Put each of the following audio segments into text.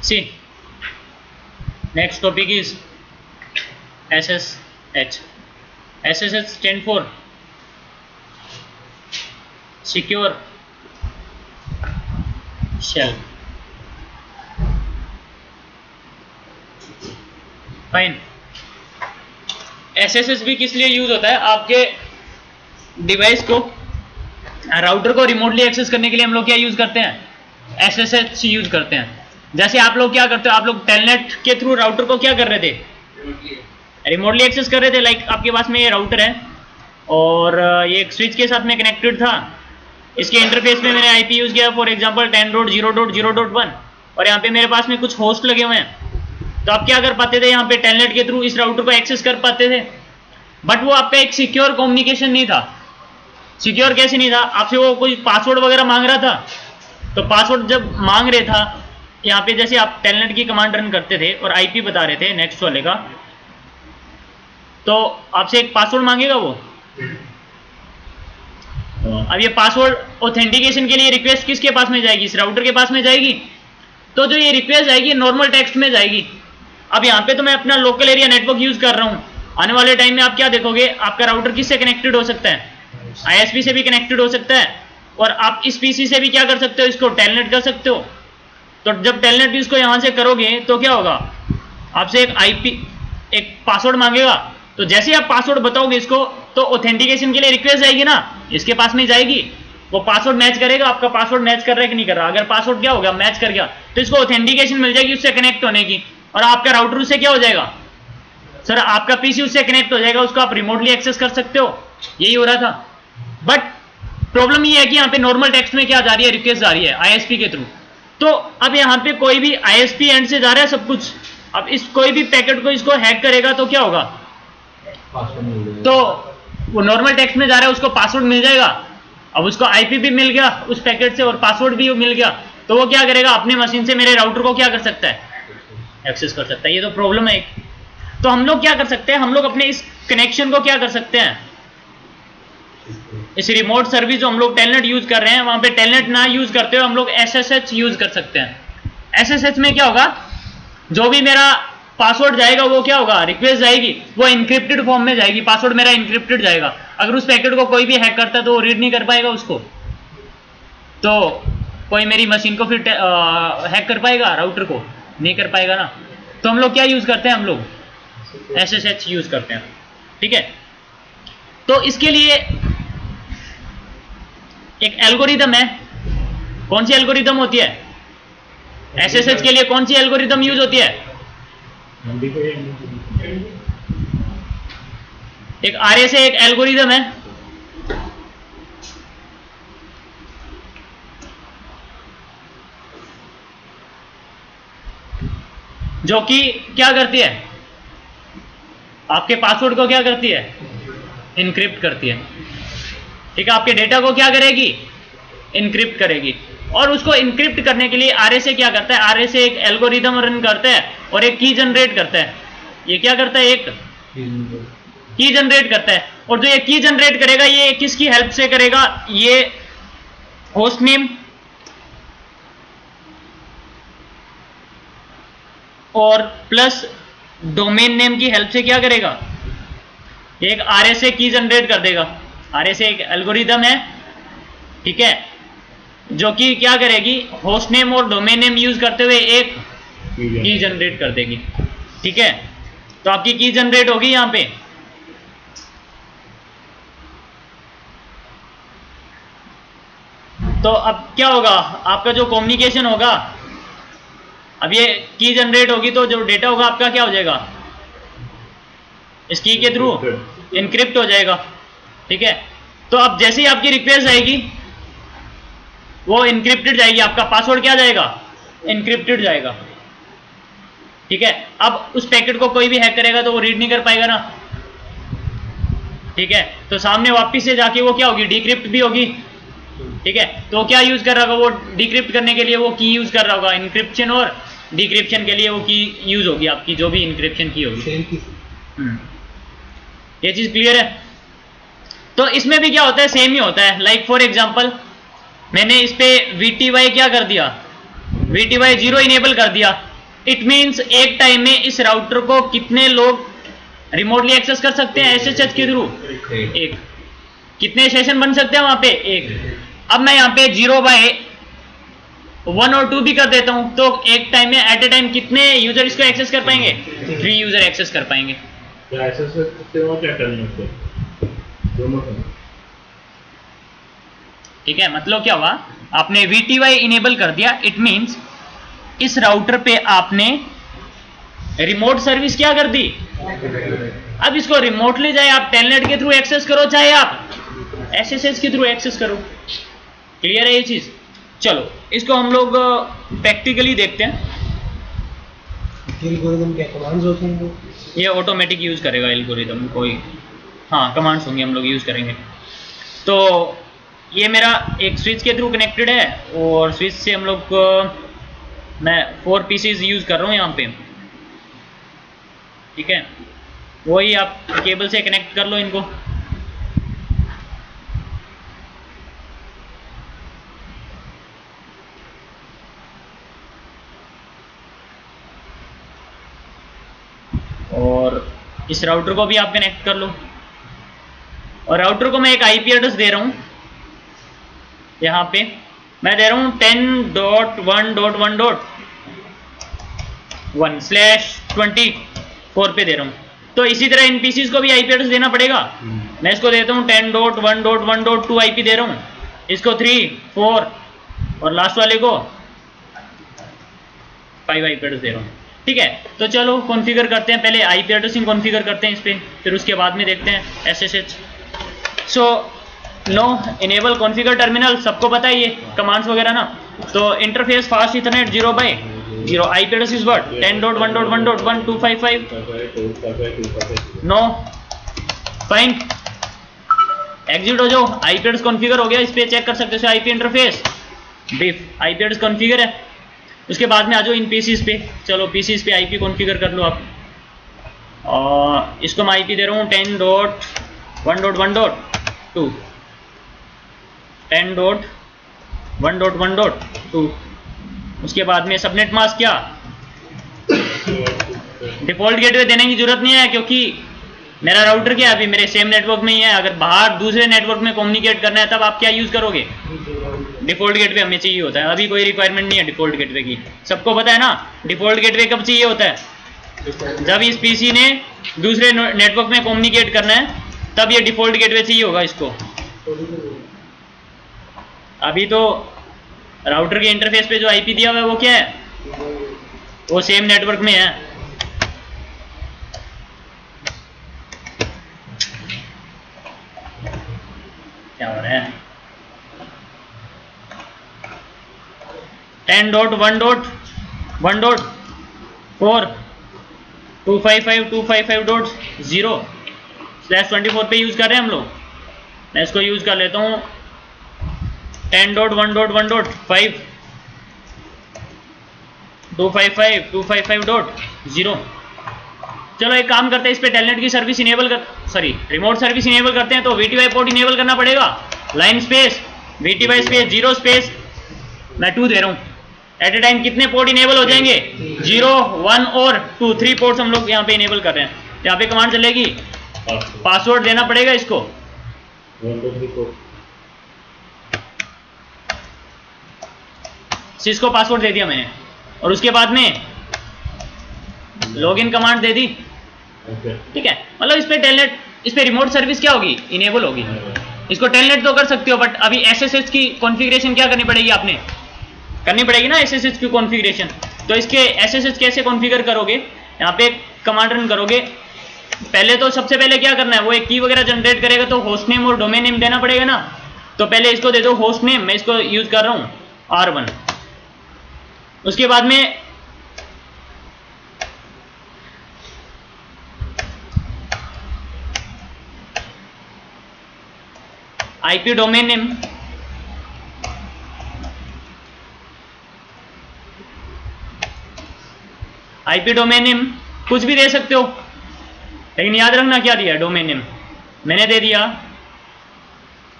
See, next topic is SSH. SSH stand for Secure Shell. Fine. SSH भी किस लिए use होता है? आपके डिवाइस को, राउटर को रिमोटली एक्सेस करने के लिए हम लोग क्या यूज करते हैं? SSH यूज करते हैं। जैसे आप लोग क्या करते हो, आप लोग टेलनेट के थ्रू राउटर को क्या कर रहे थे? रिमोटली एक्सेस कर रहे थे। लाइक आपके पास में ये राउटर है और ये एक स्विच के साथ में कनेक्टेड था। इसके इंटरफेस में मैंने आईपी यूज किया, फॉर एग्जांपल 10.0.0.1 और यहाँ पे मेरे पास में कुछ होस्ट लगे हुए हैं। तो आप क्या कर पाते थे? यहाँ पे टेलनेट के थ्रू इस राउटर को एक्सेस कर पाते थे, बट वो आपका एक सिक्योर कम्युनिकेशन नहीं था। सिक्योर कैसे नहीं था? आपसे वो कोई पासवर्ड वगैरह मांग रहा था, तो पासवर्ड जब मांग रहे था, यहाँ पे जैसे आप टेलनेट की कमांड रन करते थे और आईपी बता रहे थे नेक्स्ट वाले का, तो आपसे एक पासवर्ड मांगेगा वो। अब ये पासवर्ड ऑथेंटिकेशन के लिए रिक्वेस्ट किसके पास में जाएगी? इस राउटर के पास में जाएगी। तो जो ये रिक्वेस्ट जाएगी नॉर्मल टेक्स्ट में जाएगी। अब यहाँ पे तो मैं अपना लोकल एरिया नेटवर्क यूज कर रहा हूँ। आने वाले टाइम में आप क्या देखोगे, आपका राउटर किससे कनेक्टेड हो सकता है? आईएसपी से भी कनेक्टेड हो सकता है, और आप इस पीसी से भी क्या कर सकते हो? इसको टेलनेट कर सकते हो। तो जब टेलनेट इसको यहाँ से करोगे तो क्या होगा? आपसे एक आईपी, एक पासवर्ड मांगेगा। तो जैसे आप पासवर्ड बताओगे इसको, तो ऑथेंटिकेशन के लिए रिक्वेस्ट जाएगी ना, इसके पास में जाएगी। वो पासवर्ड मैच करेगा, आपका पासवर्ड मैच कर रहा है कि नहीं कर रहा। अगर पासवर्ड क्या हो गया, मैच कर गया, तो इसको ऑथेंटिकेशन मिल जाएगी उससे कनेक्ट होने की, और आपका राउटर उससे क्या हो जाएगा? सर आपका पीसी उससे कनेक्ट हो जाएगा, उसको आप रिमोटली एक्सेस कर सकते हो। यही हो रहा था। बट प्रॉब्लम ये है कि यहाँ पे नॉर्मल टेक्स्ट में क्या जा रही है? रिक्वेस्ट जा रही है आईएसपी के थ्रू। तो अब यहाँ पे कोई भी आईएसपी एंड से जा रहा है सब कुछ। अब इस कोई भी पैकेट को इसको हैक करेगा तो क्या होगा? तो वो नॉर्मल टेक्स्ट में जा रहा है, उसको पासवर्ड मिल जाएगा। अब उसको आईपी भी मिल गया उस पैकेट से और पासवर्ड भी मिल गया, तो वो क्या करेगा? अपने मशीन से मेरे राउटर को क्या कर सकता है? एक्सेस कर सकता है। ये तो प्रॉब्लम है एक। तो हम लोग क्या कर सकते हैं? हम लोग अपने इस कनेक्शन को क्या कर सकते हैं? इस रिमोट सर्विस जो हम लोग टेलनेट यूज कर रहे हैं, वहां पे टेलनेट ना यूज करते हुए हम लोग SSH यूज कर सकते हैं। SSH में क्या होगा? जो भी मेरा पासवर्ड जाएगा वो क्या होगा? रिक्वेस्ट जाएगी, वो इनक्रिप्टेड फॉर्म में जाएगी। पासवर्ड मेरा इनक्रिप्टेड जाएगा। अगर उस पैकेट को कोई भी हैक करता है तो वो रीड नहीं कर पाएगा उसको, तो कोई मेरी मशीन को फिर हैक कर पाएगा? राउटर को नहीं कर पाएगा ना। तो हम लोग क्या यूज करते हैं? हम लोग SSH यूज करते हैं। ठीक है। तो इसके लिए एक एल्गोरिदम है। कौन सी एल्गोरिदम होती है? SSH के लिए कौन सी एल्गोरिदम यूज होती है? एक RSA एक एल्गोरिदम है, जो कि क्या करती है? आपके पासवर्ड को क्या करती है? इनक्रिप्ट करती है। ठीक है। आपके डेटा को क्या करेगी? इनक्रिप्ट करेगी। और उसको इनक्रिप्ट करने के लिए RSA क्या करता है? RSA एक एल्गोरिदम रन करता है और एक की जनरेट करता है। ये क्या करता है? एक की जनरेट करता है। और जो ये की जनरेट करेगा, ये किसकी हेल्प से करेगा? ये होस्ट नेम और प्लस डोमेन नेम की हेल्प से क्या करेगा? ये एक RSA की जनरेट कर देगा। RSA एक एल्गोरिदम है, ठीक है, जो कि क्या करेगी? होस्ट नेम और डोमेन नेम यूज करते हुए एक की जनरेट कर देगी। ठीक है। तो आपकी की जनरेट होगी यहां पे। तो अब क्या होगा? आपका जो कम्युनिकेशन होगा, अब ये की जनरेट होगी तो जो डेटा होगा आपका क्या हो जाएगा? इस की के थ्रू इनक्रिप्ट हो जाएगा। ठीक है। तो अब जैसे ही आपकी रिक्वेस्ट आएगी वो इनक्रिप्टेड जाएगी। आपका पासवर्ड क्या जाएगा? इनक्रिप्टेड जाएगा। ठीक है। अब उस पैकेट को कोई भी हैक करेगा तो वो रीड नहीं कर पाएगा ना। ठीक है। तो सामने वापिस से जाके वो क्या होगी? डिक्रिप्ट भी होगी। ठीक है। तो क्या यूज कर रहा होगा? वो डिक्रिप्ट करने के लिए वो की यूज कर रहा होगा। इनक्रिप्शन और डिक्रिप्शन के लिए वो की यूज होगी, आपकी जो भी इनक्रिप्शन की होगी। ये चीज क्लियर है? तो इसमें भी क्या होता है? सेम ही होता है। लाइक फॉर एग्जांपल मैंने इस पे VTY क्या कर दिया? VTY 0 इनेबल कर दिया। इट मीन्स एक टाइम में इस राउटर को कितने लोग रिमोटली एक्सेस कर सकते हैं एसएसएच के थ्रू? एक। कितने सेशन बन सकते हैं वहां पे? एक। अब मैं यहाँ पे 0/1 और 2 भी कर देता हूं, तो एक टाइम में एट ए टाइम कितने यूजर इसको एक्सेस कर पाएंगे? 3 यूजर एक्सेस कर पाएंगे। ठीक है, मतलब क्या हुआ, आपने VTY इनेबल कर दिया, इट मींस इस राउटर पे आपने रिमोट सर्विस क्या कर दी? अब इसको रिमोटली चाहे आप टेलनेट के थ्रू एक्सेस करो, चाहे आप SSH के थ्रू एक्सेस करो। क्लियर है ये चीज? चलो इसको हम लोग प्रैक्टिकली देखते हैं। एल्गोरिथम क्या कमांड्स होते हैं? ये ऑटोमेटिक यूज करेगा एल्गोरिथम, कोई हाँ कमांड्स होंगे, हम लोग यूज करेंगे। तो ये मेरा एक स्विच के थ्रू कनेक्टेड है और स्विच से हम लोग मैं 4 पीसीज यूज कर रहा हूँ यहाँ पे। ठीक है, वही आप केबल से कनेक्ट कर लो इनको। और इस राउटर को भी आप कनेक्ट कर लो। और राउटर को मैं एक आईपी एड्रेस दे रहा हूं, यहां पे मैं दे रहा हूं 10.1.1.1/24 पे दे रहा हूं। तो इसी तरह इन पीसीज को भी आईपी एड्रेस देना पड़ेगा। मैं इसको देता हूं 10.1.1.2 आईपी दे रहा हूं, इसको 3, 4 और लास्ट वाले को 5 आईपी एड्रेस दे रहा हूं। ठीक है, तो चलो कॉन्फ़िगर करते हैं, पहले आईपी एड्रेसिंग कॉन्फ़िगर करते हैं इस पे, फिर उसके बाद में देखते हैं SSH। So no enable configure terminal, सबको पता है ये कमांड्स वगैरह ना। तो interface fast ethernet 0/0 IP address is what 10.1.1.1.255। No fine, exit हो जाओ। आईपी एड्रेस कॉन्फ़िगर हो गया, इस पे चेक कर सकते हो IP interface brief, IP address configure है। उसके बाद में आ जाओ इन पीसीज पे। चलो पीसीज पे आईपी कॉन्फ़िगर कर लो आप। और इसको मैं आईपी दे रहा हूँ 10.1.1.2 10.1.1.2। उसके बाद में सबनेट मास्क क्या, डिफॉल्ट गेटवे देने की जरूरत नहीं है, क्योंकि मेरा राउटर क्या है अभी मेरे सेम नेटवर्क में ही है। अगर बाहर दूसरे नेटवर्क में कम्युनिकेट करना है तब आप क्या यूज करोगे? डिफॉल्ट गेटवे हमें चाहिए होता है। अभी कोई रिक्वायरमेंट नहीं है डिफॉल्ट गेटवे की, सबको पता है ना। डिफॉल्ट गेटवे कब चाहिए होता है? जब इस पीसी ने दूसरे नेटवर्क में कम्युनिकेट करना है, तब ये डिफॉल्ट गेटवे चाहिए होगा इसको। अभी तो राउटर के इंटरफेस पे जो आईपी दिया हुआ है वो क्या है? वो सेम नेटवर्क में है। क्या हो रहा है? 10.1.1.4.255.255.0/24 पे यूज कर रहे हैं हम लोग। मैं इसको यूज कर लेता हूँ 10.1.1.5 255.255.0। चलो एक काम करते हैं, इस पे टेलनेट की सर्विस इनेबल कर, सॉरी रिमोट सर्विस इनेबल करते हैं। तो VTY पोर्ट इनेबल करना पड़ेगा। Line space VTY space 0 space मैं 2 दे रहा हूँ। एट ए टाइम कितने पोर्ट इनेबल हो जाएंगे? 0, 1 और 2, 3 पोर्ट्स हम लोग यहाँ पे इनेबल कर रहे हैं। यहाँ पे कमांड चलेगी, पासवर्ड देना पड़ेगा इसको 1 2 3 4। सिस्को पासवर्ड दे दिया मैंने, और उसके बाद में लॉगिन कमांड दे दी। ठीक है, मतलब इस पे टेलनेट, इस पे रिमोट सर्विस क्या होगी? इनेबल होगी। इसको टेलनेट तो कर सकते हो, बट अभी SSH की कॉन्फ़िगरेशन क्या करनी पड़ेगी? आपने करनी पड़ेगी ना SSH की कॉन्फ़िगरेशन। तो इसके SSH कैसे कॉन्फ़िगर करोगे? यहाँ पे कमांड रन करोगे। पहले तो सबसे पहले क्या करना है, वो एक की वगैरह जनरेट करेगा, तो होस्ट नेम और डोमेन नेम देना पड़ेगा ना। तो पहले इसको दे दो होस्ट नेम, मैं इसको यूज कर रहा हूँ R1। उसके बाद में IP domain name, IP domain name कुछ भी दे सकते हो, लेकिन याद रखना क्या दिया डोमेन नेम। मैंने दे दिया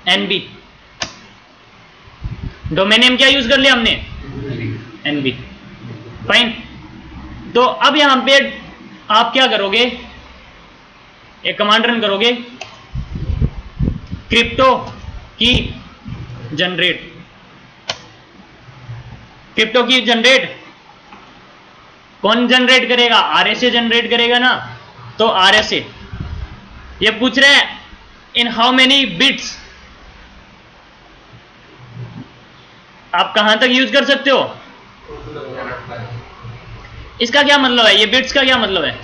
NB। डोमेन नेम क्या यूज कर लिया हमने? NB। फाइन। तो अब यहां पे आप क्या करोगे, एक कमांड रन करोगे, क्रिप्टो की जनरेट, क्रिप्टो की जनरेट कौन जनरेट करेगा, आरएसए जनरेट करेगा ना। तो आरएसए ये पूछ रहे हैं इन हाउ मेनी बिट्स, आप कहां तक यूज कर सकते हो, इसका क्या मतलब है, ये बिट्स का क्या मतलब है।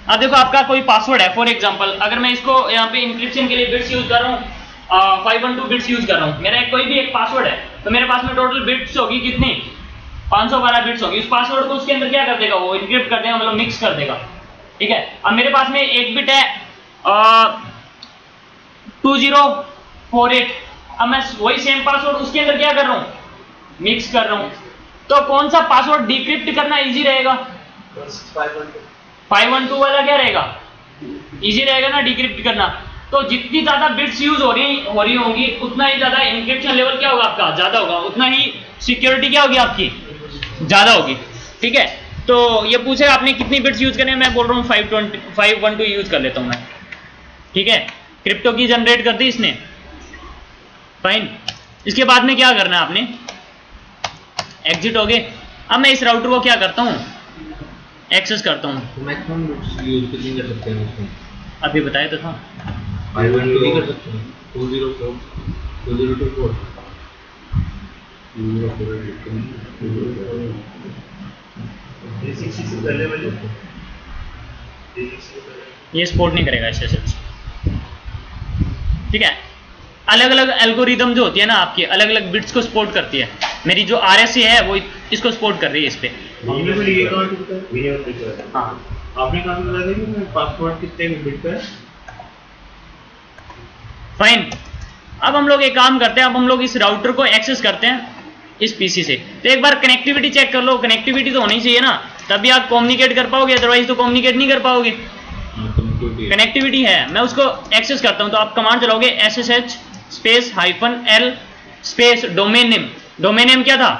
अब देखो आपका कोई पासवर्ड है, फॉर एग्जांपल अगर मैं इसको यहाँ पे इंक्रिप्शन के लिए बिट्स यूज कर रहा हूँ, 512 बिट्स यूज कर रहा हूँ, मेरा कोई भी एक पासवर्ड है, तो मेरे पास में टोटल बिट्स होगी कितनी, 512 बिट्स होगी। उस पासवर्ड को उसके अंदर क्या कर देगा, वो इंक्रिप्ट कर देगा, मतलब मिक्स कर देगा, ठीक है। अब मेरे पास में एक बिट है 2048, अब मैं वही सेम पासवर्ड उसके अंदर क्या कर रहा हूँ, मिक्स कर रहा हूँ। तो कौन सा पासवर्ड डिक्रिप्ट करना इजी रहेगा, 512 वाला क्या रहेगा, इजी रहेगा ना डिक्रिप्ट करना। तो जितनी ज्यादा बिट्स यूज हो रही होंगी उतना ही ज्यादा एन्क्रिप्शन लेवल क्या होगा आपका, ज्यादा होगा, उतना ही सिक्योरिटी क्या होगी आपकी, ज्यादा होगी, ठीक है। तो ये पूछे आपने कितनी बिट्स यूज करनी है, मैं बोल रहा हूँ 512 यूज कर लेता हूँ मैं, ठीक है। क्रिप्टो की जनरेट कर दी इसने, फाइन। इसके बाद में क्या करना है आपने, एग्जिट हो गए। अब मैं इस राउटर को क्या करता हूँ, एक्सेस करता हूँ। तो मैक्सिमम बिट्स यूज कितनी कर सकते हैं उसमें, अभी बताया तो था, 512 कर सकते हैं, 204 2024 ये सपोर्ट नहीं करेगा एसएसएच, ठीक है। अलग अलग एल्गोरिदम जो होती है ना आपकी, अलग अलग बिट्स को सपोर्ट करती है। मेरी जो आरएसए है वो इसको सपोर्ट कर रही है इस पे। हाँ आपने कहा था कि पासवर्ड कितने बिट का है, फाइन। अब हम लोग एक काम करते हैं, अब हम लोग इस राउटर को एक्सेस करते हैं इस पीसी से। तो एक बार कनेक्टिविटी चेक कर लो, कनेक्टिविटी तो होनी चाहिए ना, तभी आप कम्युनिकेट कर पाओगे, अदरवाइज तो कम्युनिकेट नहीं कर पाओगे। कनेक्टिविटी है, मैं उसको एक्सेस करता हूं। तो आप कमांड चलाओगे SSH space -L space domain name, domain name क्या था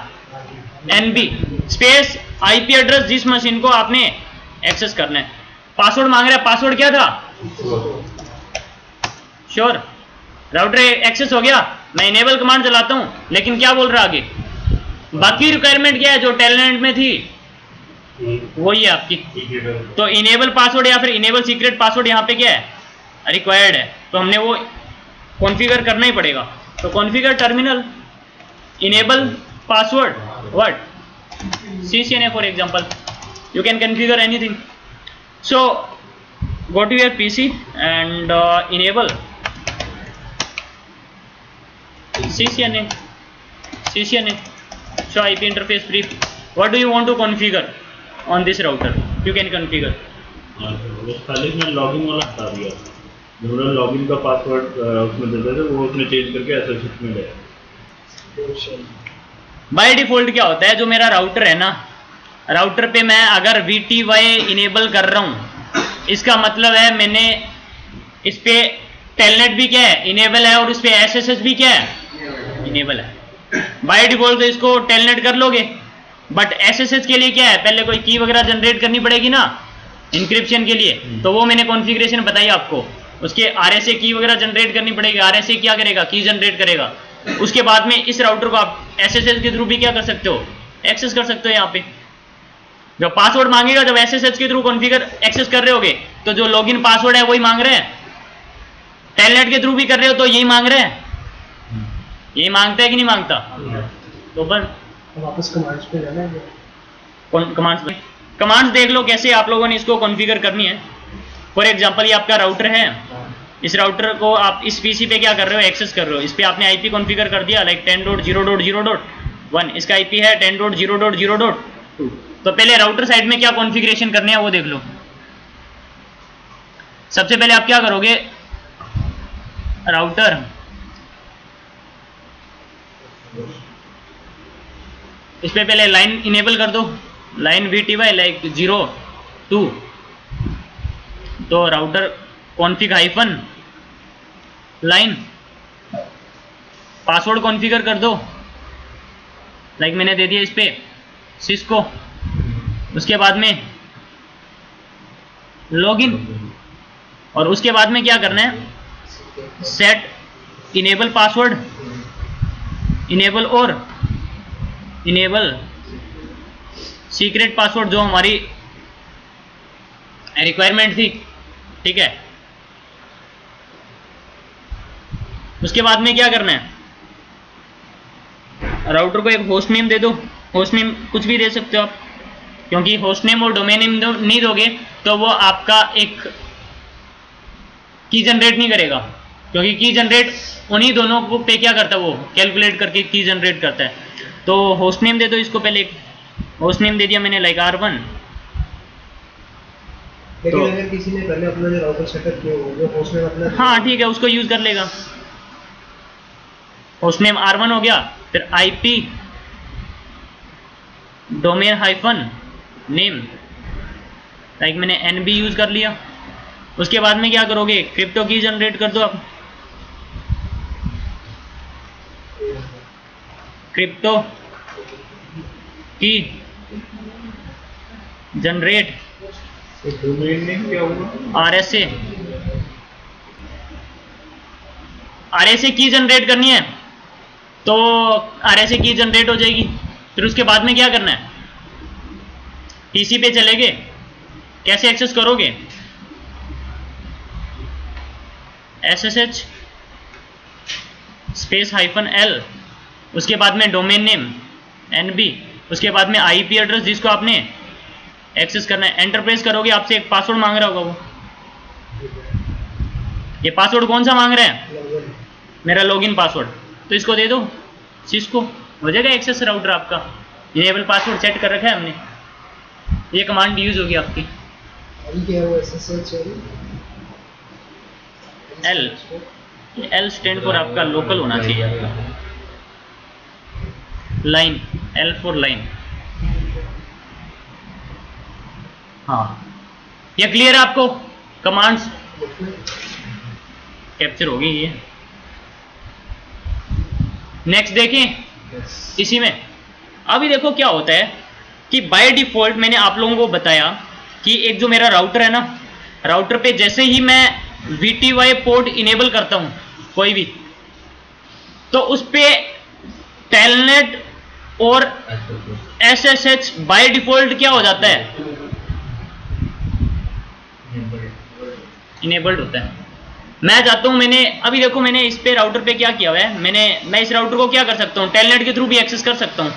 NB स्पेस IP एड्रेस जिस मशीन को आपने एक्सेस करना है। पासवर्ड मांग रहा है, पासवर्ड क्या था, श्योर। राउटर एक्सेस हो गया, मैं इनेबल कमांड चलाता हूं, लेकिन क्या बोल रहा आगे, बाकी रिक्वायरमेंट क्या है जो टेलनेट में थी वही है आपकी। तो इनेबल पासवर्ड या फिर इनेबल सीक्रेट पासवर्ड यहाँ पे क्या है, रिक्वायर्ड है, तो हमने वो कॉन्फ़िगर करना ही पड़ेगा। तो configure terminal enable password what CCNA for example, you can configure anything. So go to your PC and enable CCNA show IP interface brief. What do you want to configure on this router? You can configure. खाली मैं login वाला हटा दिया, मेरा login का password उसमें देता था, वो उसने चेंज करके SSH में गया। बाय डिफॉल्ट क्या होता है, जो मेरा राउटर है ना, राउटर पे मैं अगर VTY इनेबल कर रहा हूं, इसका मतलब है मैंने इस पे टेलनेट भी क्या है, इनेबल है, और इस पे SSH भी क्या है, इनेबल है। बाय डिफॉल्ट तो इसको टेलनेट कर लोगे, बट SSH के लिए क्या है, पहले कोई की वगैरह जनरेट करनी पड़ेगी ना इंक्रिप्शन के लिए, तो वो मैंने कॉन्फ़िगरेशन बताई आपको। उसके RSA की वगैरह जनरेट करनी पड़ेगी, RSA क्या करेगा, की जनरेट करेगा। उसके बाद में इस राउटर को आप SSH के थ्रू भी क्या कर सकते हो, एक्सेस कर सकते हो। यहाँ पे जो पासवर्ड मांगेगा, जब SSH के थ्रू कॉन्फ़िगर एक्सेस कर रहे होगे, तो जो लॉगिन पासवर्ड है वही मांग रहे हैं। टेलनेट के थ्रू भी कर रहे हो तो यही मांग रहे हैं, यही मांगता है कि नहीं मांगता। तो बस वापस कमांड्स पे जाना है, कमांड्स देख लो कैसे आप लोगों ने इसको कॉन्फ़िगर करनी है। फॉर एग्जांपल ये आपका राउटर है, इस राउटर को आप इस पीसी पे क्या कर रहे हो, एक्सेस कर रहे हो। इस पे आपने IP कॉन्फ़िगर कर दिया, लाइक 10.0.0.1, इसका IP है 10.0.0.2। तो पहले राउटर साइड में क्या कॉन्फ़िगरेशन करनी है वो देख लो। सबसे पहले आप क्या करोगे, राउटर इस पे पहले लाइन इनेबल कर दो, लाइन VTY लाइक 0.2। तो router config hyphen line, password configure कर दो, लाइक मैंने दे दिया इस पे सिस्को उसके बाद में लॉगिन, और उसके बाद में क्या करना है, सेट इनेबल पासवर्ड, इनेबल और इनेबल सीक्रेट पासवर्ड जो हमारी रिक्वायरमेंट थी, ठीक है। उसके बाद में क्या करना है, राउटर को एक होस्ट नेम दे दो, होस्ट नेम कुछ भी दे सकते हो आप, क्योंकि होस्ट नेम और डोमेन नेम नहीं दोगे तो वो आपका एक की जनरेट नहीं करेगा, क्योंकि की जनरेट उन्हीं दोनों को पे क्या करता है, वो कैलकुलेट करके की जनरेट करता है। तो होस्ट नेम दे दो इसको, पहले एक होस्ट नेम दे दिया मैंने लाइक R1। लेकिन अगर किसी ने पहले अपना जो राउटर सेटअप किया हो, जो होस्ट नेम अपना, हाँ ठीक है, उसको यूज कर लेगा। होस्ट नेम R1 हो गया, फिर IP domain hyphen name, like मैंने NB यूज कर लिया। उसके बाद में क्या करोगे, क्रिप्टो की जनरेट कर दो आप, क्रिप्टो की जनरेट डोमेन नेम क्या होगा? RSA की जनरेट करनी है तो RSA की जनरेट हो जाएगी। फिर उसके बाद में क्या करना है, पीसी पे चले गए, कैसे एक्सेस करोगे, SSH स्पेस -L, उसके बाद में डोमेन नेम NB, उसके बाद में IP एड्रेस जिसको आपने एक्सेस करना है, एंटर प्रेस करोगे, आपसे एक पासवर्ड मांग रहा होगा। वो ये पासवर्ड कौन सा मांग रहा है, मेरा लॉगिन पासवर्ड, तो इसको दे दो, सिस्को हो जाएगा एक्सेस राउटर आपका। इनेबल पासवर्ड सेट कर रखा है हमने, ये कमांड यूज होगी आपकी। अभी क्या है वो SSH L स्टैंड फॉर आपका लोकल होना चाहिए आपका, लाइन, L फॉर लाइन। हाँ, ये क्लियर है आपको, कमांड्स कैप्चर होगी ये। नेक्स्ट देखें इसी में। अभी देखो क्या होता है कि बाय डिफॉल्ट मैंने आप लोगों को बताया कि एक जो मेरा राउटर है ना, राउटर पे जैसे ही मैं VTY पोर्ट इनेबल करता हूं कोई भी, तो उस पे टेलनेट और SSH बाय डिफॉल्ट क्या हो जाता है, इनेबल्ड होता है। मैं चाहता हूं, मैंने अभी देखो मैंने इस पे राउटर पे क्या किया हुआ है, मैं इस राउटर को क्या कर सकता हूं, टेलनेट के थ्रू भी एक्सेस कर सकता हूं,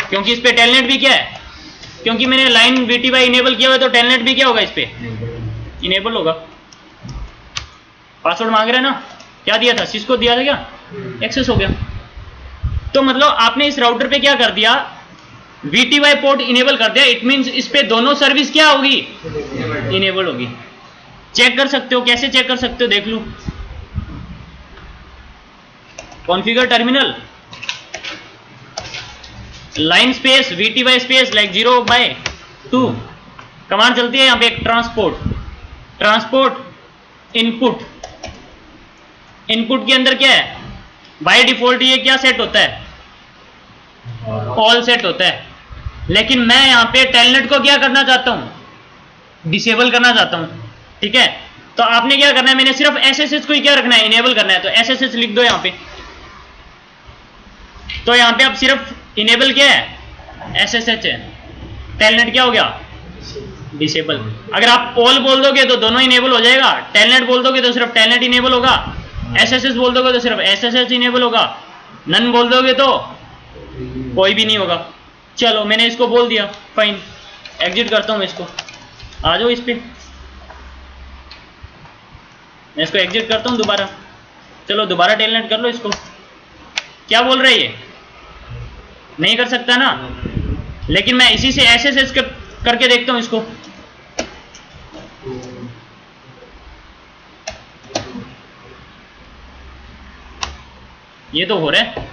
क्योंकि इस पे टेलनेट भी क्या है, क्योंकि मैंने लाइन VTY इनेबल किया हुआ है, तो टेलनेट भी क्या होगा, इस पे इनेबल होगा। पासवर्ड मांग रहे हैं ना, क्या दिया था, सिस्को दिया था, क्या एक्सेस हो गया। तो मतलब आपने इस राउटर पे क्या कर दिया, VTY पोर्ट इनेबल कर दिया, इट मींस इस पे दोनों सर्विस क्या होगी, इनेबल होगी। चेक कर सकते हो, कैसे चेक कर सकते हो, देख लो, configure terminal, line space VTY space like 0/2 command चलती है, यहां पे एक ट्रांसपोर्ट इनपुट, इनपुट के अंदर क्या है, बाय डिफॉल्ट ये क्या सेट होता है, ऑल सेट होता है। लेकिन मैं यहां पे टेलनेट को क्या करना चाहता हूं, डिसेबल करना चाहता हूं, ठीक है। तो आपने क्या करना है, मैंने सिर्फ SSH को ही क्या रखना है, इनेबल करना है, तो SSH लिख दो यहां पे। तो यहां पे आप सिर्फ इनेबल क्या है, SSH है, टेलनेट क्या हो गया, डिसेबल। अगर आप ऑल बोल दोगे तो दोनों इनेबल हो जाएगा, टेलनेट बोल दोगे तो सिर्फ टेलनेट इनेबल होगा, SSH बोल दोगे तो सिर्फ SSH इनेबल होगा, नन बोल दोगे तो कोई भी नहीं होगा। चलो मैंने इसको बोल दिया, फाइन, एग्जिट करता हूं इसको, आ जाओ इस पे, मैं इसको एग्जिट करता हूं दोबारा। चलो दोबारा टेलनेट कर लो इसको, क्या बोल रहा है ये, नहीं कर सकता ना, लेकिन मैं इसी से SSH करके देखता हूं इसको। ये तो हो रहा है,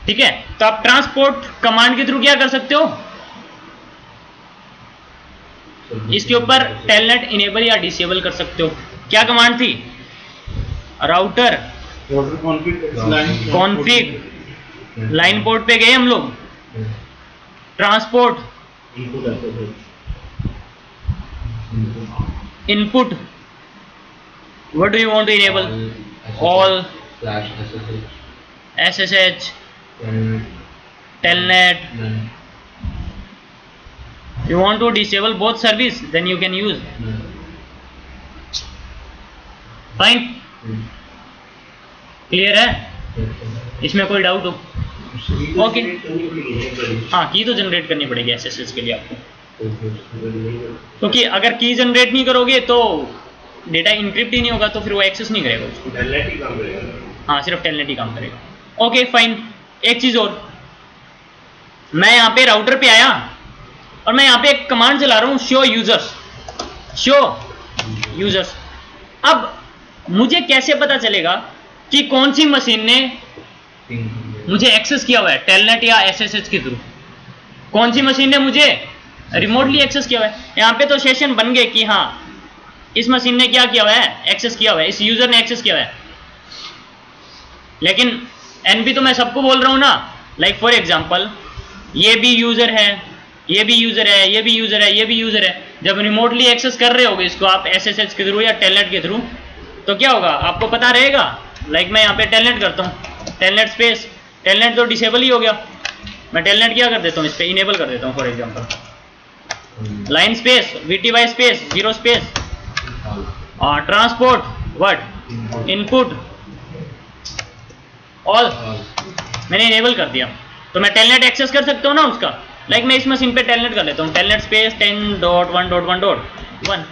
ठीक है। तो आप ट्रांसपोर्ट कमांड के थ्रू क्या कर सकते हो, इसके ऊपर टेलनेट इनेबल या डिसेबल कर सकते हो। क्या कमांड थी, राउटर कॉन्फ़िग, लाइन पोर्ट पे गए हम लोग, transport, input SSH, input, what do you want to enable? All, SSH, telnet. You want to disable both service, then you can use. Fine, clear है? इसमें कोई डाउट हो? Okay, हाँ की तो जनरेट करनी पड़ेगी SSH के लिए आपको, क्योंकि अगर की जनरेट नहीं करोगे तो डेटा इनक्रिप्ट ही नहीं होगा, तो फिर वो एक्सेस नहीं करेगा उसको। टेलनेट ही काम करेगा। हाँ, सिर्फ टेलनेट ही काम करेगा। ओके फाइन, एक चीज और, मैं यहाँ पे राउटर पे आया और मैं यहाँ पे एक कमांड चला रहा हूँ, शो यूजर्स, शो यूजर्स। अब मुझे कैसे पता चलेगा कि कौन सी मशीन ने मुझे एक्सेस किया हुआ है टेलनेट या SSH के थ्रू? कौन सी मशीन ने मुझे रिमोटली एक्सेस किया हुआ है? यहाँ पे तो सेशन बन गए कि हाँ इस मशीन ने क्या किया हुआ है, एक्सेस किया हुआ है, इस यूजर ने एक्सेस किया हुआ है, लेकिन एनपी तो मैं सबको बोल रहा हूँ ना। लाइक फॉर एग्जांपल ये भी यूजर है, ये भी यूजर है, ये भी यूजर है, ये भी यूजर है। जब रिमोटली एक्सेस कर रहे होगे इसको आप SSH के थ्रू या टेलनेट के थ्रू, तो क्या होगा आपको पता रहेगा। लाइक मैं यहाँ पे टेलनेट करता हूँ, टेलनेट स्पेस, टेलनेट तो डिसेबल ही हो गया, मैं टेलनेट क्या कर देता हूँ, इस पर इनेबल कर देता हूँ। For example line space, VTY space, 0 space, transport, what, input, all, मैंने इनेबल कर दिया, तो मैं टेलनेट एक्सेस कर सकता हूँ ना उसका। लाइक मैं इस मशीन पे टेलनेट कर लेता हूँ, टेलनेट स्पेस 10.1.1.1,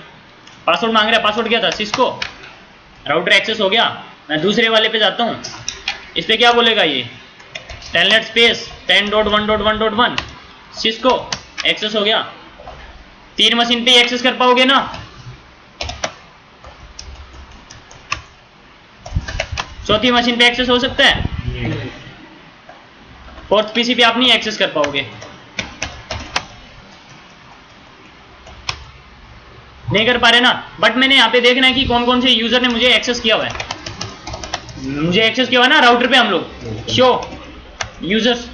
पासवर्ड मांग रहा है, पासवर्ड क्या था, सिस्को, राउटर एक्सेस हो गया। मैं दूसरे वाले पे जाता हूँ, इस पे क्या बोलेगा ये, टेलनेट स्पेस 10.1.1.1, सिस्को, एक्सेस हो गया। 3 मशीन पे एक्सेस कर पाओगे ना? चौथी मशीन पे एक्सेस हो सकता है? फोर्थ पीसी पे आप नहीं एक्सेस कर पाओगे, नहीं कर पा रहे ना। बट मैंने यहाँ पे देखना है कि कौन कौन से यूजर ने मुझे एक्सेस किया हुआ है, मुझे एक्सेस किया हुआ है ना राउटर पे। हम लोग शो यूजर्स,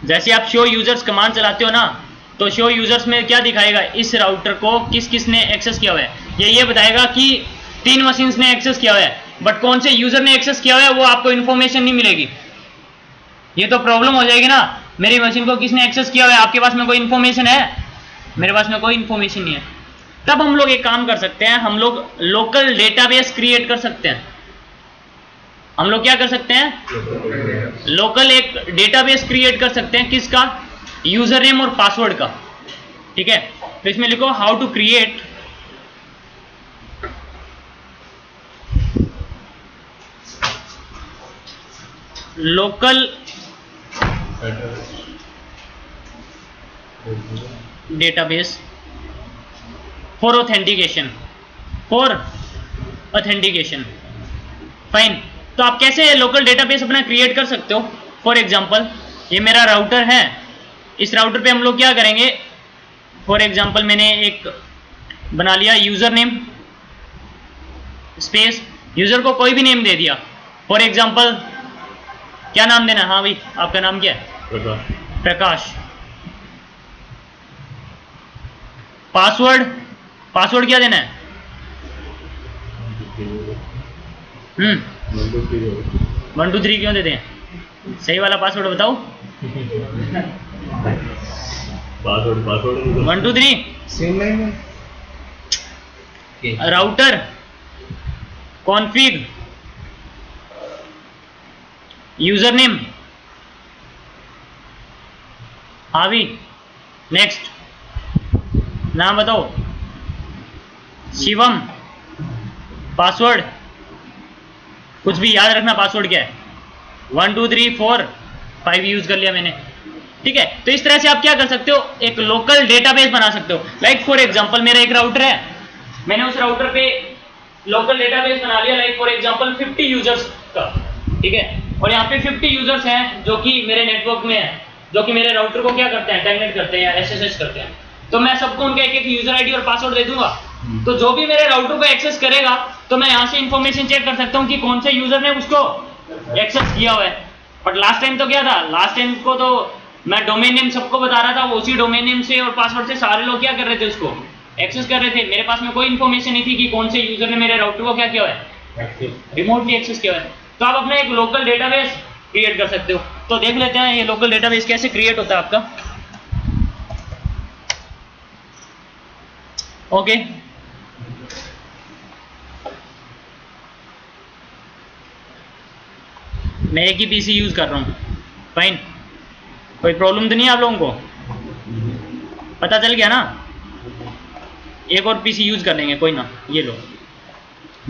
जैसे आप शो यूजर्स कमांड चलाते हो ना, तो शो यूजर्स में क्या दिखाएगा, इस राउटर को किस किस ने एक्सेस किया हुआ है। ये बताएगा कि 3 मशीन्स ने एक्सेस किया हुआ है, बट कौन से यूजर ने एक्सेस किया हुआ है वो आपको इन्फॉर्मेशन नहीं मिलेगी। ये तो प्रॉब्लम हो जाएगी ना, मेरी मशीन को किसने एक्सेस किया हुआ है, आपके पास में कोई इन्फॉर्मेशन है, मेरे पास में कोई इन्फॉर्मेशन नहीं है। तब हम लोग एक काम कर सकते हैं, हम लोग लोकल डेटाबेस क्रिएट कर सकते हैं। हम लोग क्या कर सकते हैं, लोकल एक डेटाबेस क्रिएट कर सकते हैं, किसका, यूजर नेम और पासवर्ड का। ठीक है, तो इसमें लिखो how to create local database for authentication, fine. तो आप कैसे लोकल डेटाबेस अपना क्रिएट कर सकते हो? फॉर एग्जांपल ये मेरा राउटर है, इस राउटर पे हम लोग क्या करेंगे, फॉर एग्जांपल मैंने एक बना लिया यूजर नेम स्पेस, यूजर को कोई भी नेम दे दिया। फॉर एग्जांपल क्या नाम देना, हाँ भाई आपका नाम क्या है? प्रकाश। पासवर्ड क्या देना है? 1 2 3 क्यों देते हैं? सही वाला पासवर्ड बताओ। पासवर्ड 1 2 3 सेम लाइन में। राउटर कॉन्फ़िग यूजर नेम, हाँ भी, नेक्स्ट नाम बताओ, शिवम। पासवर्ड कुछ भी याद रखना, पासवर्ड क्या है, 1 2 3 4 5 यूज कर लिया मैंने। ठीक है, तो इस तरह से आप क्या कर सकते हो, एक लोकल डेटाबेस बना सकते हो। लाइक फॉर एग्जांपल मेरा एक राउटर है, मैंने उस राउटर पे लोकल डेटाबेस बना लिया, लाइक फॉर एग्जांपल 50 यूजर्स का। ठीक है, और यहाँ पे 50 यूजर्स हैं जो कि मेरे नेटवर्क में है, जो कि मेरे राउटर को क्या करते हैं, टेलनेट करते हैं या SSH करते हैं। तो मैं सबको उनका एक यूजर आईडी और पासवर्ड दे दूंगा, तो जो भी मेरे राउटर को एक्सेस करेगा तो मैं यहाँ से इंफॉर्मेशन चेक कर सकता हूँ कि कौन से यूजर ने उसको एक्सेस किया हुआ है। बट लास्ट टाइम तो क्या था, लास्ट टाइम को तो मैं डोमेन नेम सबको बता रहा था, वो उसी डोमेन नेम से और पासवर्ड से सारे लोग क्या कर रहे थे, उसको एक्सेस कर रहे थे। मेरे पास में कोई इन्फॉर्मेशन नहीं थी कि कौन से यूजर ने मेरे राउटर को क्या किया हुआ है, रिमोटली एक्सेस किया हुआ है। तो आप अपना एक लोकल डेटाबेस क्रिएट कर सकते हो। तो देख लेते हैं ये लोकल डेटाबेस कैसे क्रिएट होता है आपका। ओके, मैं एक ही पीसी यूज कर रहा हूँ, फाइन, कोई प्रॉब्लम तो नहीं है आप लोगों को, पता चल गया ना। एक और पीसी यूज कर लेंगे, कोई ना, ये लो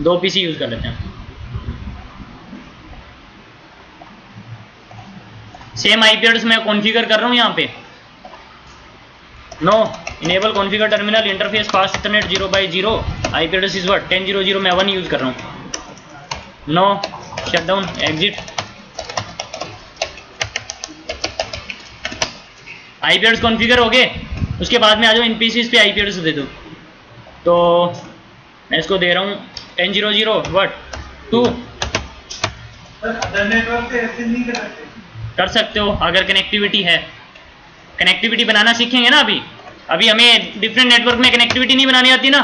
2 पीसी यूज कर लेते हैं। सेम आईपी एड्रेस मैं कॉन्फ़िगर कर रहा हूँ यहाँ पे। No enable configure terminal interface fast internet 0/0 IP address is what 10.0.0 मैं 1 यूज कर रहा हूँ। No shutdown exit. IP address configure हो गए, उसके बाद में आ जाओ इन पीसीज पे आईपी एड्रेस दे दो। तो मैं इसको दे रहा हूँ 10.0.0 व्हाट 2। अदर नेटवर्क से ऐसे नहीं कर सकते। कर सकते हो अगर कनेक्टिविटी है। कनेक्टिविटी बनाना सीखेंगे ना अभी हमें डिफरेंट नेटवर्क में कनेक्टिविटी नहीं बनानी आती ना,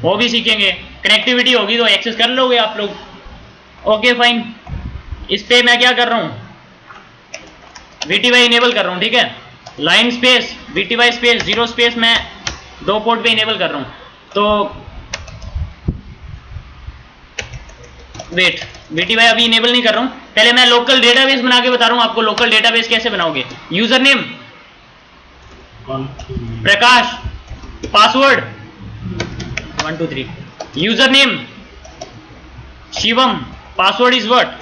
वो भी सीखेंगे। कनेक्टिविटी होगी तो एक्सेस कर लोगे आप लोग। ओके फाइन, इस पे मैं क्या कर रहा हूँ, VTY इनेबल कर रहा हूँ, ठीक है। Line space VTY space 0 space मैं 2 पोर्ट पे इनेबल कर रहा हूँ। तो वेट, VTY अभी इनेबल नहीं कर रहा हूँ, पहले मैं लोकल डेटाबेस बना के बता रहा हूँ आपको। लोकल डेटाबेस कैसे बनाओगे, user name Prakash, password 1 2 3, user name Shivam, password is what,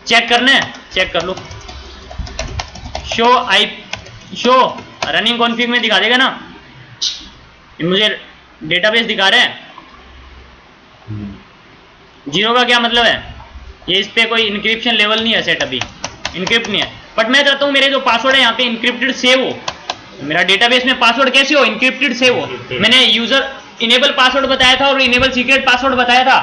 check करना है, चेक कर लो। शो रनिंग कॉन्फ़िग में दिखा देगा ना, मुझे डेटाबेस दिखा रहा है। 0 का क्या मतलब है, ये इस पे कोई इंक्रिप्शन लेवल नहीं है सेट, अभी इंक्रिप्ट नहीं है। बट मैं चाहता हूँ मेरे जो पासवर्ड है यहाँ पे इंक्रिप्टेड सेव हो। मेरा डेटाबेस में पासवर्ड कैसे हो, इंक्रिप्टेड सेव हो। मैंने यूजर इनेबल पासवर्ड बताया था और इनेबल सीक्रेट पासवर्ड बताया था,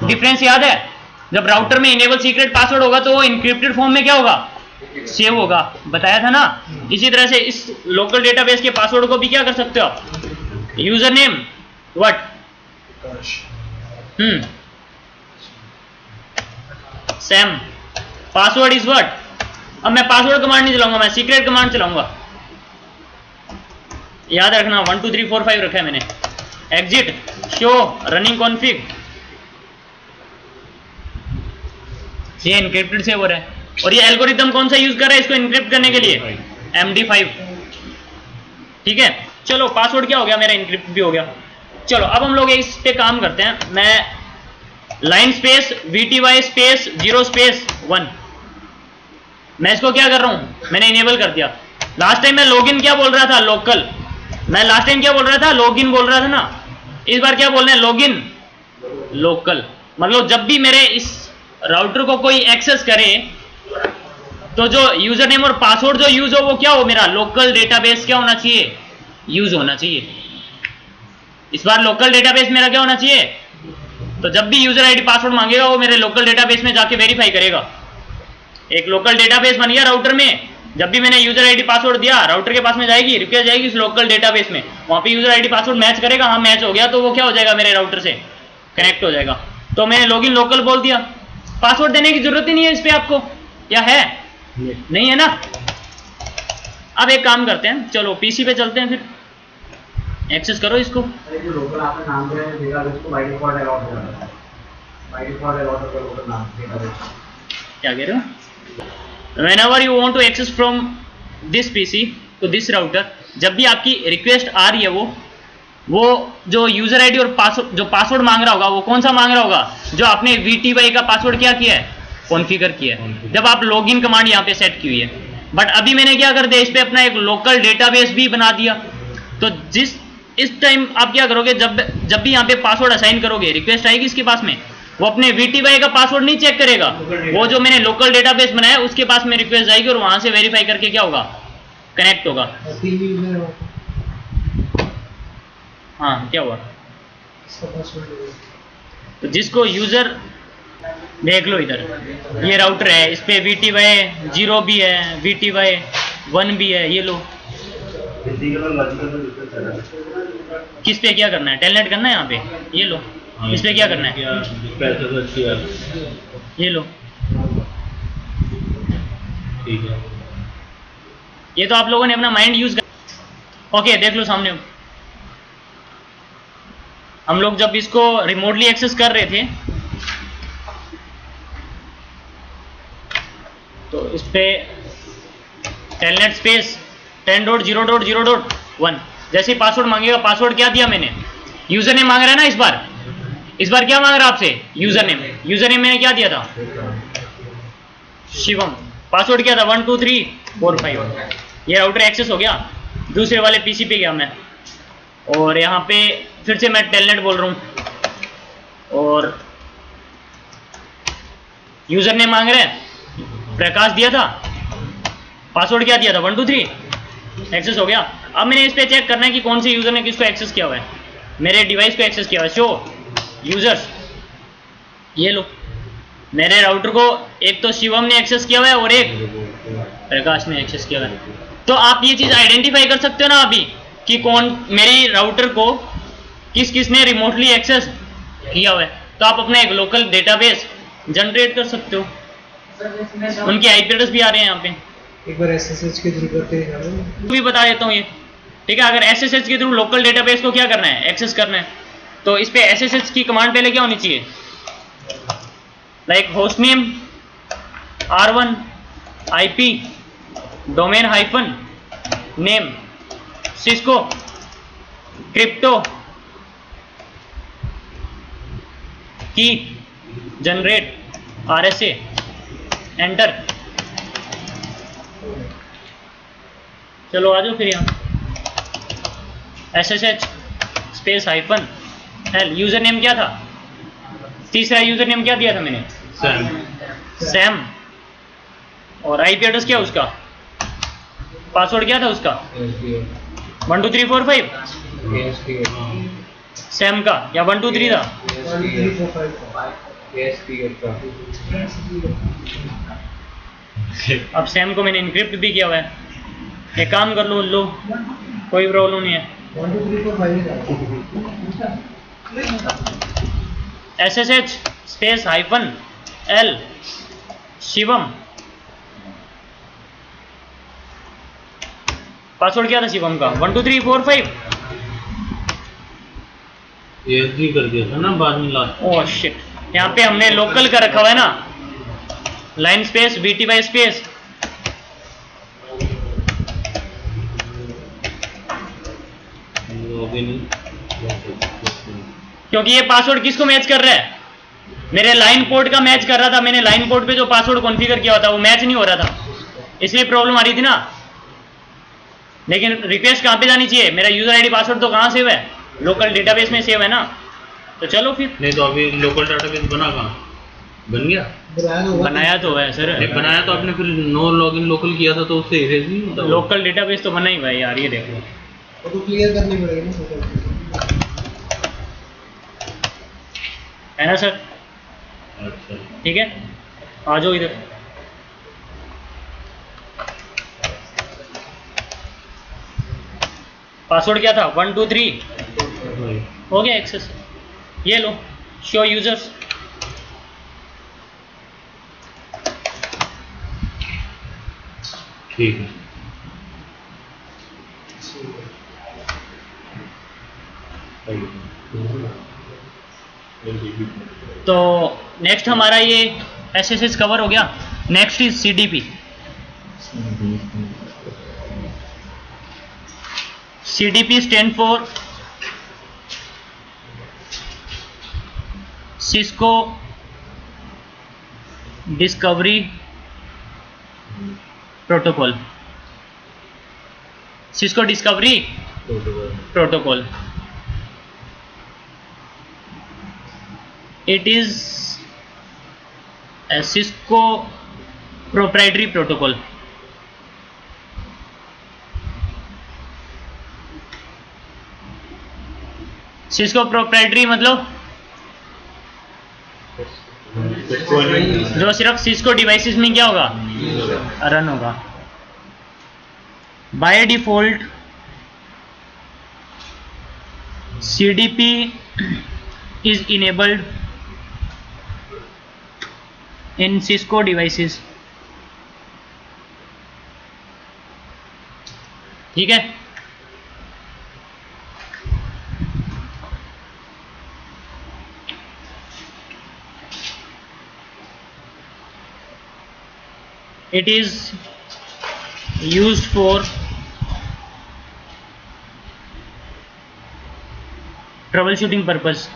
डिफरेंस याद है। जब राउटर में इनेबल सीक्रेट पासवर्ड होगा तो वो इंक्रिप्टेड फॉर्म में क्या होगा, सेव होगा, बताया था ना। इसी तरह से इस लोकल डेटाबेस के पासवर्ड को भी क्या कर सकते हो आप, user name what Sam, password is what. अब मैं पासवर्ड कमांड नहीं चलाऊंगा, मैं सीक्रेट कमांड चलाऊंगा, याद रखना। 1 2 3 4 5 रखा है मैंने। एग्जिट, शो रनिंग कॉन्फ़िग, ये इनक्रिप्टेड से हो रहा है। और ये एल्गोरिथम कौन सा यूज कर रहा है इसको इनक्रिप्ट करने के लिए, MD5, ठीक है। चलो पासवर्ड क्या हो गया मेरा, इनक्रिप्ट भी हो गया। चलो अब हम लोग इस पे काम करते हैं। मैं line space VTY space 0 space 1, मैं इसको क्या कर रहा हूं, मैंने इनेबल कर दिया। लास्ट टाइम मैं लॉगिन क्या बोल रहा था, लोकल। मैं लास्ट टाइम क्या बोल रहा था, लॉगिन बोल रहा था ना। इस बार क्या बोल रहे हैं, लॉगिन लोकल। मतलब जब भी मेरे इस राउटर को कोई एक्सेस करे तो जो यूजर नेम और पासवर्ड जो यूज हो वो क्या हो, मेरा लोकल डेटाबेस क्या होना चाहिए, यूज होना चाहिए। इस बार लोकल डेटाबेस मेरा क्या होना चाहिए, तो जब भी यूजर आईडी पासवर्ड मांगेगा वो मेरे लोकल डेटाबेस में जाके वेरीफाई करेगा। एक लोकल डेटाबेस बन गया राउटर में, जब भी मैंने यूजर आईडी पासवर्ड दिया राउटर के पास में जाएगी, रिक्वेस्ट जाएगी उस लोकल डेटाबेस में, वहां पे यूजर आईडी पासवर्ड मैच करेगा, हाँ मैच हो गया तो वो क्या हो जाएगा, मेरे राउटर से कनेक्ट हो जाएगा। तो मैंने लॉगिन लोकल बोल दिया, पासवर्ड देने की जरूरत ही नहीं है इस पे आपको, या है नहीं है ना। अब एक काम करते हैं, चलो पीसी पे चलते हैं, फिर एक्सेस करो इसको। जो लोकल आपने नाम दिया है डेटाबेस को बाय डिफॉल्ट अलाउड कर रहा है, बाय डिफॉल्ट अलाउड कर लोकल नाम डेटाबेस। क्या कह रहे हो, whenever you want to access from this PC to this router, जब भी आपकी रिक्वेस्ट आ रही है वो जो यूजर आईडी और पासवर्ड जो पासवर्ड मांग रहा होगा वो कौन सा मांग रहा होगा, जो आपने VTY का पासवर्ड क्या किया है, कॉन्फ़िगर किया है, जब आप लॉगिन कमांड यहाँ पे सेट की हुई है। बट अभी मैंने क्या कर दिया, इस पे अपना एक लोकल डेटाबेस भी बना दिया। तो इस टाइम आप क्या करोगे, जब भी यहाँ पे पासवर्ड असाइन करोगे, रिक्वेस्ट आएगी इसके पास में, वो अपने VTY का पासवर्ड नहीं चेक करेगा, वो जो मैंने लोकल डेटाबेस बनाया उसके पास में रिक्वेस्ट जाएगी और वहां से वेरीफाई करके क्या होगा, कनेक्ट होगा। हाँ क्या हुआ, तो जिसको यूज़र देख लो इधर, ये राउटर है, इस पे VTY 0 भी है, VTY 1 भी है, ये लो। किस पे क्या करना है? टेलनेट करना है यहाँ पे, ये लो। इस पे क्या करना है? ये लो। ठीक है, ये तो आप लोगों ने अपना माइंड यूज कर। ओके, देख लो सामने। हम लोग जब इसको रिमोटली एक्सेस कर रहे थे तो इस पे टेलनेट स्पेस 10.0.0.1 जैसे पासवर्ड मांगेगा, पासवर्ड क्या दिया मैंने? यूजर नेम मांग रहा है ना इस बार क्या मांग रहा है आपसे? यूजर नेम मैंने क्या दिया था? शिवम। पासवर्ड क्या था? 1 2 3 4 5। ये राउटर एक्सेस हो गया, दूसरे वाले पीसी पे गया मैं, और यहाँ पे फिर से मैं टेलनेट बोल रहा हूँ और यूजर नेम मांग रहे हैं, प्रकाश दिया था, पासवर्ड क्या दिया था? 1 2 3। एक्सेस हो गया। अब मैंने इस पे चेक करना है कि कौन से यूजर ने किसको एक्सेस किया हुआ है, मेरे डिवाइस को एक्सेस किया हुआ है। शो यूजर्स, ये लो, मेरे राउटर को एक तो शिवम ने एक्सेस किया हुआ है और एक प्रकाश ने एक्सेस किया हुआ है। तो आप ये चीज आइडेंटिफाई कर सकते हो ना अभी कि कौन मेरी राउटर को किसने रिमोटली एक्सेस किया हुआ है। तो आप अपना एक लोकल डेटाबेस जनरेट कर सकते हो, उनके आईपी एड्रेस भी आ रहे हैं यहाँ पे। एक बार SSH के थ्रू करते हैं, भी बता देता हूँ ये, ठीक है। अगर SSH के थ्रू लोकल डेटाबेस को क्या करना है? एक्सेस करना है, तो इस पे SSH की कमांड पहले क्या होनी चाहिए? Like host name R1 IP domain hyphen name Cisco crypto की जनरेट RSA एंटर। चलो आ जाओ फिर यहाँ SSH space hyphen L। User name क्या था? तीसरा यूजर नेम क्या दिया था मैंने? सैम। और आईपी एड्रेस क्या उसका? पासवर्ड क्या था उसका? 1 2 3 4 5 सैम का, या 1 2 3 था? अब सैम को मैंने इनक्रिप्ट भी किया हुआ है। एक काम कर लो, कोई प्रॉब्लम नहीं है। 1 2 3 4 5 SSH space hyphen L Shivam. Password क्या था शिवम का? 1 2 3 4 5। ESG कर दिया था ना बाद में लास्ट। ओह शिट, यहाँ पे हमने लोकल का रखा हुआ है ना, लाइन स्पेस VTY स्पेस क्योंकि ये पासवर्ड किसको मैच कर रहा है? मेरे लाइन पोर्ट का मैच कर रहा था। मैंने लाइन पोर्ट पे जो पासवर्ड कॉन्फ़िगर किया हुआ था वो मैच नहीं हो रहा था, इसलिए प्रॉब्लम आ रही थी ना। लेकिन रिक्वेस्ट कहाँ पे जानी चाहिए? मेरा यूजर आईडी पासवर्ड तो कहाँ सेव है? लोकल डेटाबेस में सेव है ना। तो चलो फिर। नहीं तो अभी लोकल डेटाबेस बना कहाँ? बन गया? बनाया तो है सर। बनाया तो आपने, फिर नो लॉगिन लोकल किया था तो उससे इरेज नहीं होता। लोकल डेटाबेस तो बना ही भाई यार, ये देखो। तो क्लियर करनी पड़ेगी ना, है ना सर? अच्छा ठीक है, आ जाओ इधर। पासवर्ड क्या था? 1 2 3 हो गया एक्सेस। ये लो, शो यूजर्स। ठीक है। तो नेक्स्ट हमारा ये SSH कवर हो गया। Next is CDP। CDP stand for Cisco discovery protocol. Cisco discovery protocol. It is a Cisco proprietary protocol. Cisco proprietary मतलब Cisco नहीं जो सिर्फ सिस्को डिवाइसेस में क्या होगा, रन होगा। By default CDP is enabled in Cisco devices। ठीक है, it is used for trouble shooting purpose.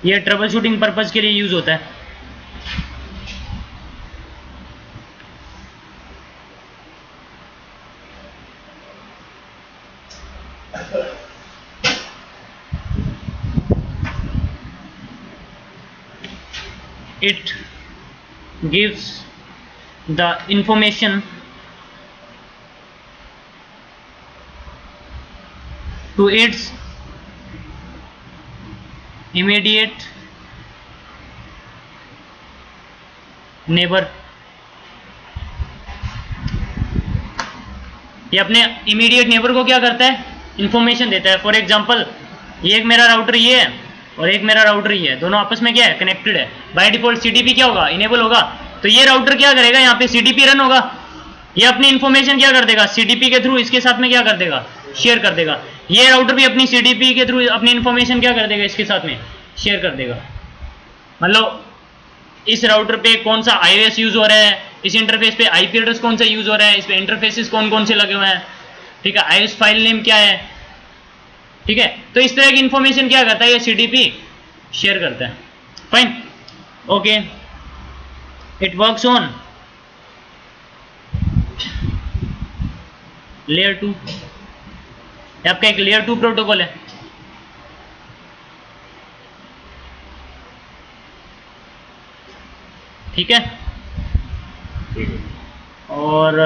ये ट्रबल शूटिंग पर्पस के लिए यूज होता है। It gives the information to its immediate neighbor। ये अपने इमीडिएट नेबर को क्या करता है, इंफॉर्मेशन देता है। फॉर एग्जांपल ये एक मेरा राउटर ये है और एक मेरा राउटर ये है, दोनों आपस में क्या है, कनेक्टेड है। बाय डिफॉल्ट CDP क्या होगा, इनेबल होगा। तो ये राउटर क्या करेगा, यहाँ पे CDP रन होगा, ये अपनी इंफॉर्मेशन क्या कर देगा, CDP के थ्रू इसके साथ में क्या कर देगा, शेयर कर देगा। ये राउटर भी अपनी CDP के थ्रू अपनी इंफॉर्मेशन क्या कर देगा, इसके साथ में शेयर कर देगा। मतलब इस राउटर पे कौन सा iOS यूज हो रहा है, इस इंटरफेस पे IP एड्रेस कौन सा यूज हो रहा है, इस पे इंटरफेसेस कौन कौन से लगे हुए हैं, ठीक है, iOS फाइल नेम क्या है, ठीक है। तो इस तरह की इंफॉर्मेशन क्या करता है, ये CDP शेयर करता है। Fine, okay, it works on layer 2। आपका एक लेयर 2 प्रोटोकॉल है। ठीक है, ठीक है। और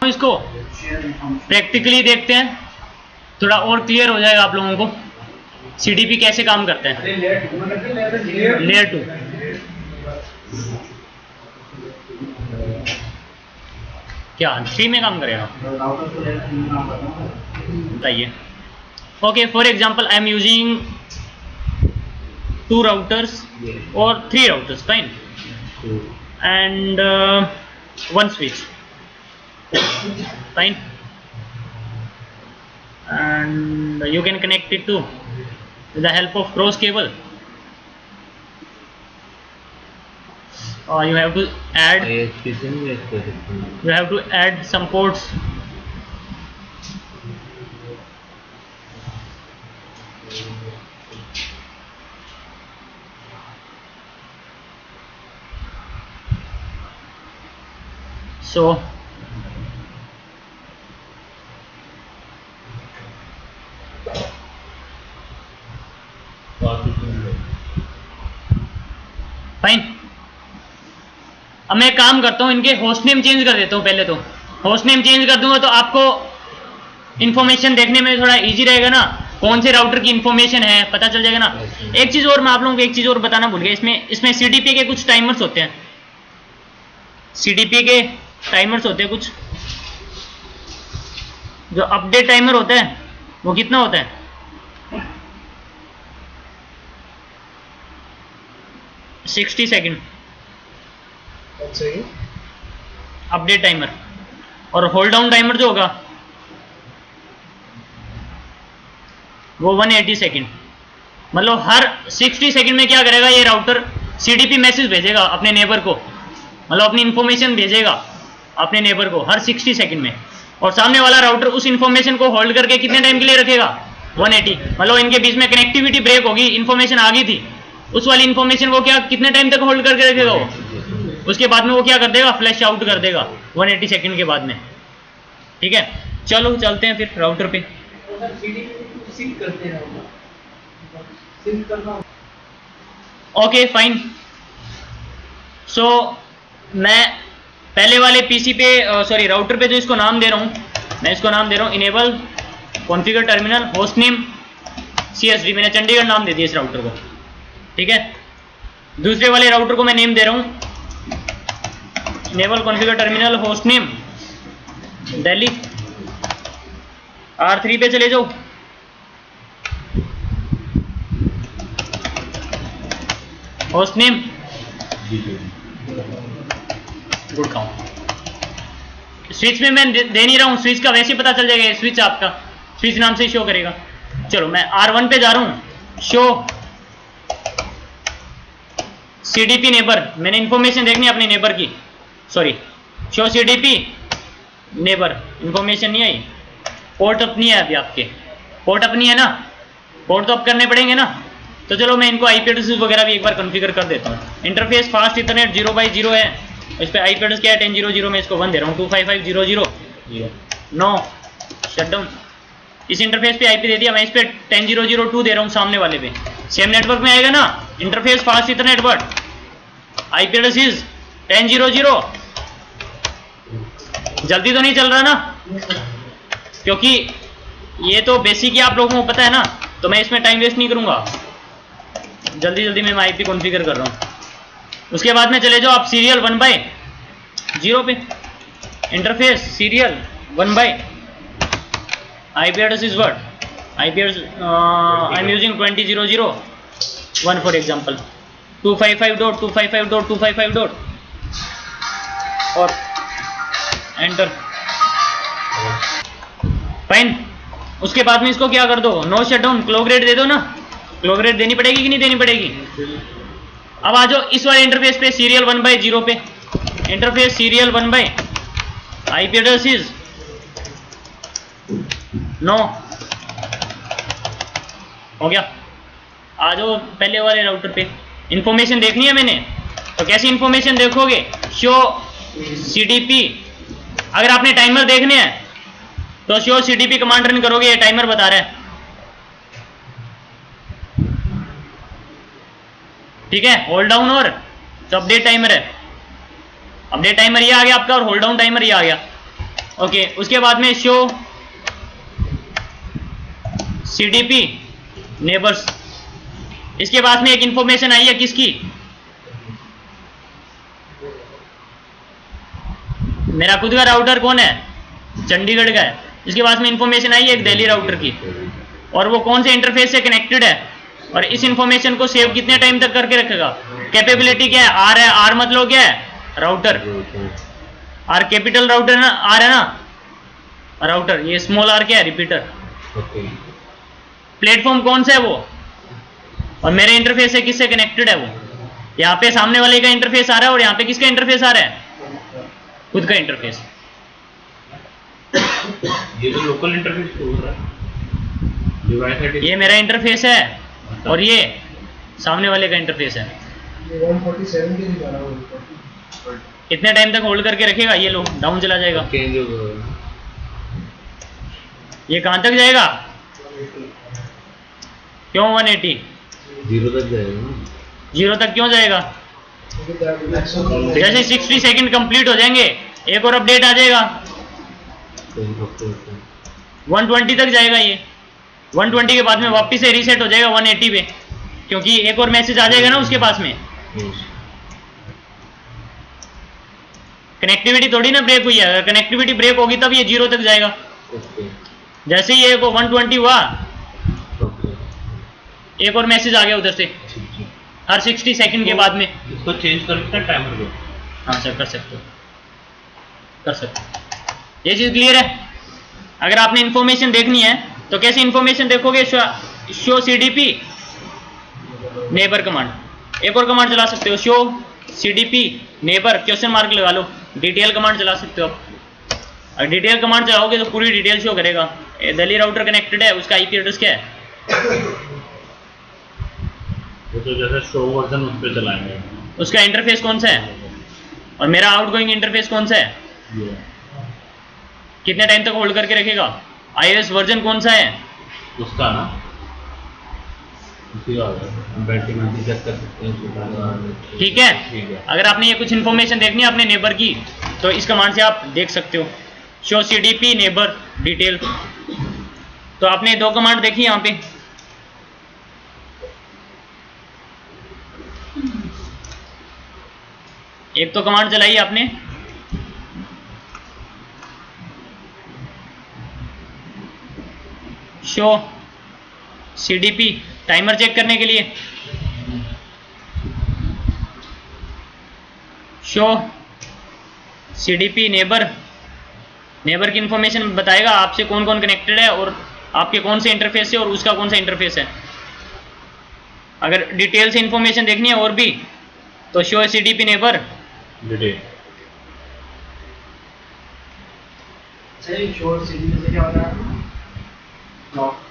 इसको प्रैक्टिकली देखते हैं, थोड़ा और क्लियर हो जाएगा आप लोगों को CDP कैसे काम करते हैं। लेयर 2 क्या 3 में काम करेगा, बताइए। Okay, for example I am using 2 routers or 3 routers, fine, and 1 switch, fine, and you can connect it to with the help of cross cable. You have to add some ports. So fine, अब मैं काम करता हूँ, इनके host name change कर देता हूँ। पहले तो होस्ट नेम चेंज कर दूंगा तो आपको इंफॉर्मेशन देखने में थोड़ा इजी रहेगा ना, कौन से राउटर की इंफॉर्मेशन है पता चल जाएगा ना। एक चीज और मैं आप लोगों को एक चीज और बताना भूल गया, इसमें CDP के कुछ टाइमर्स होते हैं, CDP के टाइमर्स होते हैं कुछ। जो अपडेट टाइमर होता है वो कितना होता है, 60 सेकेंड अपडेट टाइमर। और होल्ड डाउन टाइमर जो होगा वो 180 सेकेंड। मतलब हर 60 सेकेंड में क्या करेगा ये राउटर, CDP मैसेज भेजेगा अपने नेबर को, मतलब अपनी इंफॉर्मेशन भेजेगा अपने नेबर को हर 60 सेकेंड में। और सामने वाला राउटर उस इंफॉर्मेशन को होल्ड करके कितने टाइम के लिए रखेगा, 180। मतलब इनके बीच में कनेक्टिविटी ब्रेक होगी, इंफॉर्मेशन आ गई थी, उस वाली इंफॉर्मेशन को क्या कितने टाइम तक होल्ड करके रखेगा वो, उसके बाद में वो क्या कर देगा, फ्लैश आउट कर देगा 180 सेकेंड के बाद में। ठीक है, चलो चलते हैं फिर राउटर पे। ओके फाइन, सो मैं पहले वाले पीसी पे सॉरी राउटर पे जो इसको नाम दे रहा हूँ, मैं इसको नाम दे रहा हूँ enable configure terminal host name CSD, मैंने चंडीगढ़ नाम दे दिया इस राउटर को, ठीक है। दूसरे वाले राउटर को मैं नेम दे रहा हूँ enable configure terminal host name Delhi. R3 पे चले जाओ, होस्ट नेम गुड काउंट। स्विच में मैं दे नहीं रहा हूँ, स्विच का वैसे ही पता चल जाएगा, स्विच आपका स्विच नाम से ही शो करेगा। चलो मैं R1 पे जा रहा हूँ, शो CDP नेबर, मैंने इंफॉर्मेशन देखनी है अपने नेबर की, sorry show CDP neighbour, information नहीं आई, पोर्ट अपनी है अभी आपके, पोर्ट अपनी है ना, पोर्ट तो अब करने पड़ेंगे ना। तो चलो मैं इनको IP एड्रेस वगैरह भी एक बार कॉन्फ़िगर कर देता हूँ। इंटरफेस फास्ट इथरनेट 0x0 है, इस पे IP एड्रेस क्या है 10.0.0 में इसको 1 दे रहा हूँ, 255.0.0 नो शटडाउन। इस इंटरफेस पे IP दे दिया, मैं इस पे 10.0.0.2 दे रहा हूँ सामने वाले पे, सेम नेटवर्क में आएगा ना। Interface fast Ethernet but IP address is 10.0.0। जल्दी तो नहीं चल रहा ना, क्योंकि ये तो बेसिक ही आप लोगों को पता है ना, तो मैं इसमें टाइम वेस्ट नहीं करूंगा, जल्दी जल्दी मैं IP कॉन्फ़िगर कर रहा हूँ। उसके बाद में चले जाओ आप सीरियल 1/0 पे, interface serial 1/, IP address is what, IP address I am using 20.0.0.1 for example, 255.255.255. और एंटर, फाइन। उसके बाद में इसको क्या कर दो, नो शटडाउन, क्लॉक रेट दे दो ना, क्लॉक रेट देनी पड़ेगी कि नहीं देनी पड़ेगी। अब आ जाओ इस वाले इंटरफेस पे सीरियल 1/0 पे, interface serial 1/, IP address is no, हो गया। आ जाओ पहले वाले राउटर पे, इंफॉर्मेशन देखनी है मैंने, तो कैसी इंफॉर्मेशन देखोगे, शो CDP। अगर आपने टाइमर देखने हैं तो शो CDP कमांड रन करोगे, ये टाइमर बता रहा है, ठीक है। होल्ड डाउन और तो अपडेट टाइमर है, अपडेट टाइमर ये आ गया आपका, और होल्ड डाउन टाइमर ये आ गया, ओके। उसके बाद में शो CDP नेबर्स, इसके बाद में एक इंफॉर्मेशन आई है किसकी, मेरा खुद का राउटर कौन है, चंडीगढ़ का है। इसके बाद में इंफॉर्मेशन आई है एक दिल्ली राउटर की, और वो कौन से इंटरफेस से कनेक्टेड है, और इस इंफॉर्मेशन को सेव कितने टाइम तक करके रखेगा। कैपेबिलिटी क्या है, आर है, आर मतलब क्या है, राउटर, आर कैपिटल राउटर ना, आर है ना राउटर, ये स्मॉल आर क्या है, रिपीटर। प्लेटफॉर्म कौन सा है वो, और मेरे इंटरफेस से किससे कनेक्टेड है वो। यहाँ पे सामने वाले का इंटरफेस आ रहा है, और यहाँ पे किसका इंटरफेस आ रहा है, खुद का इंटरफेस। ये तो लोकल इंटरफेस हो रहा है, ये मेरा इंटरफेस है, और ये सामने वाले का इंटरफेस है। 147 के दिखा रहा हूँ, कितने टाइम तक होल्ड करके रखेगा, ये लो डाउन चला जाएगा, चेंज हो गया, ये कहां तक जाएगा, क्यों 180, 0 तक जाएगा ना, 0 तक क्यों जाएगा, जैसे 60 सेकंड कंप्लीट हो जाएंगे एक और अपडेट आ जाएगा, 120 तक जाएगा ये, 120 के बाद में वापस से रीसेट हो जाएगा 180 पे, क्योंकि एक और मैसेज आ जाएगा ना उसके पास में। कनेक्टिविटी थोड़ी ना ब्रेक हुई है, अगर कनेक्टिविटी ब्रेक होगी तब ये 0 तक जाएगा। जैसे ही ये को 120 हुआ, एक और मैसेज आ गया उधर से हर 60 सेकंड के बाद में। इसको चेंज कर सकते हैं टाइमर को, हाँ सर कर सकते हो, कर सकते हो, ये चीज क्लियर है। अगर आपने इंफॉर्मेशन देखनी है तो कैसे इंफॉर्मेशन देखोगे, शो CDP नेबर कमांड, एक और कमांड चला सकते हो, show CDP neighbour question mark लगा लो, डिटेल कमांड चला सकते हो। अगर डिटेल कमांड चलाओगे तो पूरी डिटेल शो करेगा। दिल्ली राउटर कनेक्टेड है, उसका IP एड्रेस क्या है, वो तो जैसे शो वर्जन उस पर चलाएंगे, उसका इंटरफेस कौन सा है, और मेरा आउटगोइंग इंटरफेस कौन सा है, कितने टाइम तक होल्ड करके रखेगा, iOS वर्जन कौन सा है उसका ना, बैटरी में चेक कर सकते हैं। ठीक है। अगर आपने ये कुछ इन्फॉर्मेशन देखनी है अपने नेबर की तो इस कमांड से आप देख सकते हो, शो CDP नेबर डिटेल। तो आपने दो कमांड देखी यहाँ पे, एक तो कमांड चलाई आपने, शो CDP टाइमर चेक करने के लिए, शो CDP नेबर, नेबर की इंफॉर्मेशन बताएगा आपसे कौन कौन कनेक्टेड है और आपके कौन से इंटरफेस से और उसका कौन सा इंटरफेस है। अगर डिटेल से इंफॉर्मेशन देखनी है और भी तो शो CDP नेबर डिटेल। सही शोर सीडी से क्या होता है? Lock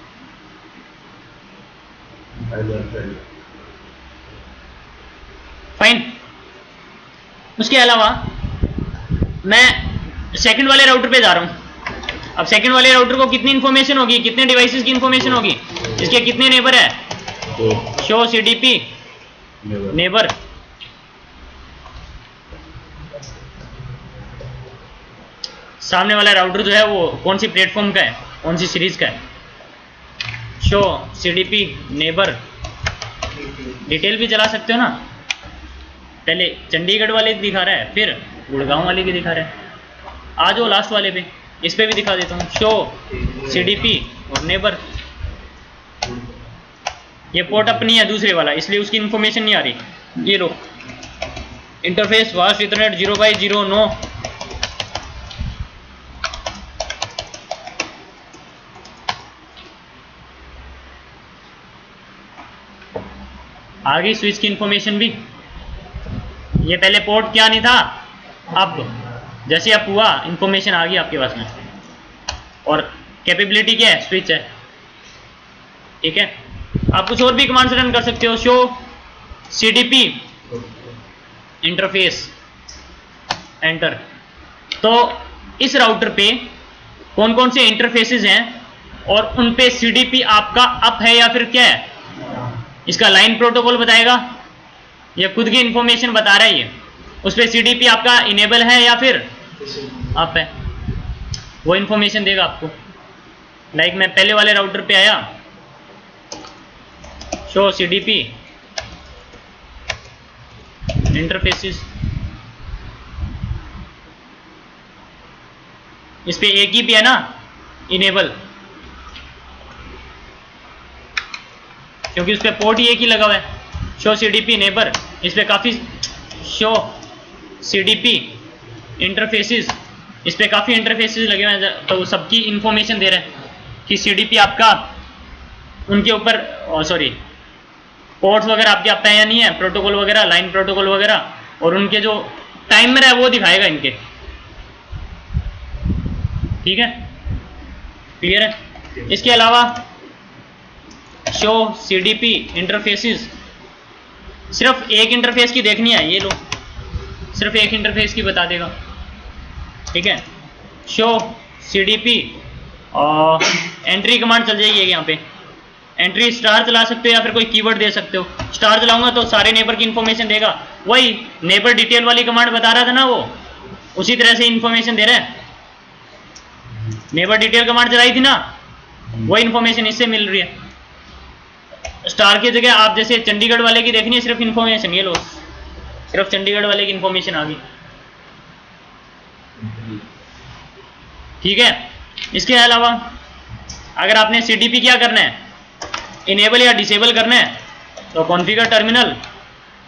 fine. उसके अलावा मैं सेकंड वाले राउटर पे जा रहा हूं। अब सेकंड वाले राउटर को कितनी इंफॉर्मेशन होगी, कितने डिवाइसेस की इंफॉर्मेशन होगी, इसके कितने नेबर है, तो शो CDP नेबर। सामने वाला राउटर जो है वो कौन सी प्लेटफॉर्म का है, कौन सी सीरीज का है, शो CDP नेबर। डिटेल भी चला सकते हो ना, पहले चंडीगढ़ वाले दिखा रहा है फिर गुड़गांव वाले की दिखा रहा है। आ जाओ लास्ट वाले पे, इस पे भी दिखा देता हूँ, शो CDP और नेबर। ये पोर्ट अपनी है दूसरे वाला, इसलिए उसकी इंफॉर्मेशन नहीं आ रही। ये लो interface fast ethernet 0x0 no. आ गई स्विच की इंफॉर्मेशन भी। ये पहले पोर्ट क्या नहीं था, अब जैसे अब हुआ इंफॉर्मेशन आ गई आपके पास में। और कैपेबिलिटी क्या है, स्विच है, ठीक है। आप कुछ और भी कमांड से रन कर सकते हो, शो CDP इंटरफेस एंटर। तो इस राउटर पे कौन कौन से इंटरफेसेस हैं और उन पे CDP आपका अप है या फिर क्या है, इसका लाइन प्रोटोकॉल बताएगा या खुद की इंफॉर्मेशन बता रहा है ये, उस पर CDP आपका इनेबल है या फिर अप है, वो इंफॉर्मेशन देगा आपको। लाइक मैं पहले वाले राउटर पे आया, शो CDP इंटरफेसेस, इस पे एक ही भी है ना इनेबल, क्योंकि उस पर पोर्ट ही एक ही लगा हुआ है, शो CDP नेबर। इस पे काफ़ी शो CDP इंटरफेसेस, इस पे काफ़ी इंटरफेसेस लगे हुए हैं, तो सबकी इंफॉर्मेशन दे रहे हैं कि CDP आपका उनके ऊपर, सॉरी पोर्ट्स वगैरह आपके आप पे या नहीं है, प्रोटोकॉल वगैरह, लाइन प्रोटोकॉल वगैरह, और उनके जो टाइमर है वो दिखाएगा इनके, ठीक है, क्लियर है। इसके अलावा शो CDP इंटरफेसेस, सिर्फ एक इंटरफेस की देखनी है, ये लो सिर्फ एक इंटरफेस की बता देगा, ठीक है। शो CDP और एंट्री कमांड चल जाएगी यहाँ पे, एंट्री स्टार चला सकते हो या फिर कोई कीवर्ड दे सकते हो। स्टार चलाऊंगा तो सारे नेबर की इंफॉर्मेशन देगा, वही नेबर डिटेल वाली कमांड बता रहा था ना, वो उसी तरह से इंफॉर्मेशन दे रहा है। नेबर डिटेल कमांड चलाई थी ना, वही इंफॉर्मेशन इससे मिल रही है। स्टार की जगह आप जैसे चंडीगढ़ वाले की देखनी है सिर्फ इंफॉर्मेशन, ये लो सिर्फ चंडीगढ़ वाले की इंफॉर्मेशन आ गई, ठीक है। इसके अलावा अगर आपने CDP क्या करना है, इनेबल या डिसेबल करना है, तो कॉन्फ़िगर टर्मिनल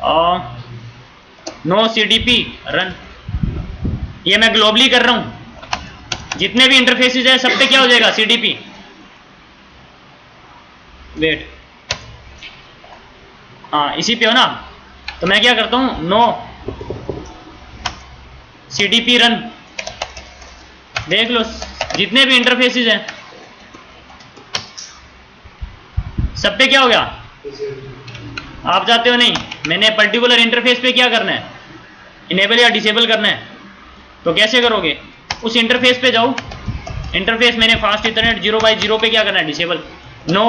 और नो CDP रन। ये मैं ग्लोबली कर रहा हूं, जितने भी इंटरफेसेस है सब पे क्या हो जाएगा CDP। वेट, हाँ इसी पे हो ना, तो मैं क्या करता हूं, नो CDP रन। देख लो जितने भी इंटरफेसेस हैं सब पे क्या हो गया, आप जाते हो नहीं, मैंने पर्टिकुलर इंटरफेस पे क्या करना है, इनेबल या डिसेबल करना है, तो कैसे करोगे, उस इंटरफेस पे जाओ, इंटरफेस मैंने फास्ट इथरनेट 0x0 पे क्या करना है, disable, no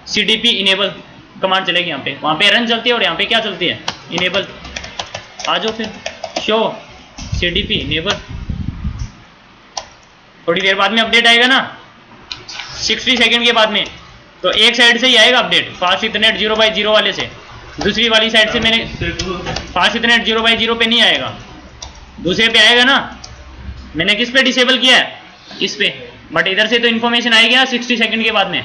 CDP enable command चलेगी यहाँ पे, वहाँ पे रन चलती है और यहाँ पे क्या चलती है, इनेबल। आ जाओ फिर शो CDP इनेबल, थोड़ी देर बाद में अपडेट आएगा ना 60 सेकंड के बाद में, तो एक साइड से ही आएगा अपडेट, फास्ट इथरनेट 0x0 वाले से, दूसरी वाली साइड से मैंने इससे तो फास्ट इथरनेट 0x0 पे नहीं आएगा, दूसरे पे आएगा ना। मैंने किस पे डिसेबल किया है, इस पे, बट इधर से तो इन्फॉर्मेशन आएगी 60 सेकंड के बाद में।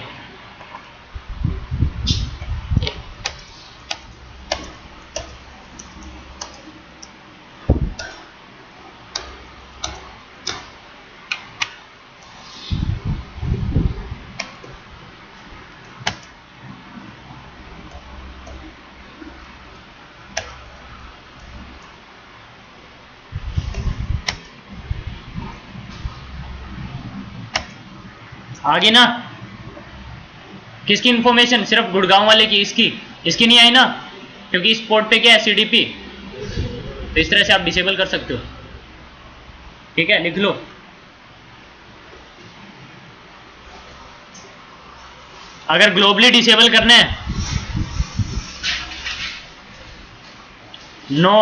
आगे ना, किसकी इंफॉर्मेशन, सिर्फ गुड़गांव वाले की, इसकी नहीं आई ना, क्योंकि इस पोर्ट पे क्या है, CDP। तो इस तरह से आप डिसेबल कर सकते हो, ठीक है, लिख लो। अगर ग्लोबली डिसेबल करना है, नो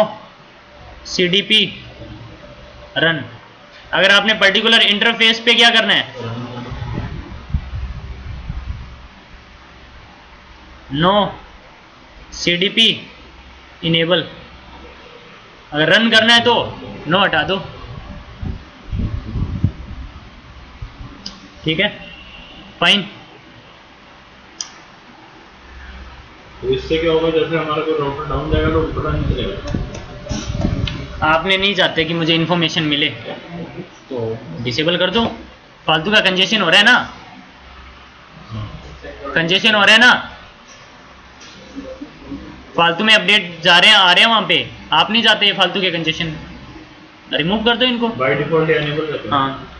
CDP रन। अगर आपने पर्टिकुलर इंटरफेस पे क्या करना है, नो CDP इनेबल। अगर रन करना है तो नो हटा दो, ठीक है, फाइन। तो इससे क्या होगा, जैसे हमारा कोई राउटर डाउन जाएगा तो पता नहीं चलेगा। आपने नहीं चाहते कि मुझे इन्फॉर्मेशन मिले तो डिसेबल कर दो। फालतू का कंजेशन हो रहा है ना, कंजेशन हो रहा है ना, फालतू में अपडेट जा रहे हैं आ रहे हैं वहां पे, आप नहीं चाहते फालतू के कंजेशन, रिमूव कर दो इनको। बाय डिफॉल्ट एनेबल करते हैं। हाँ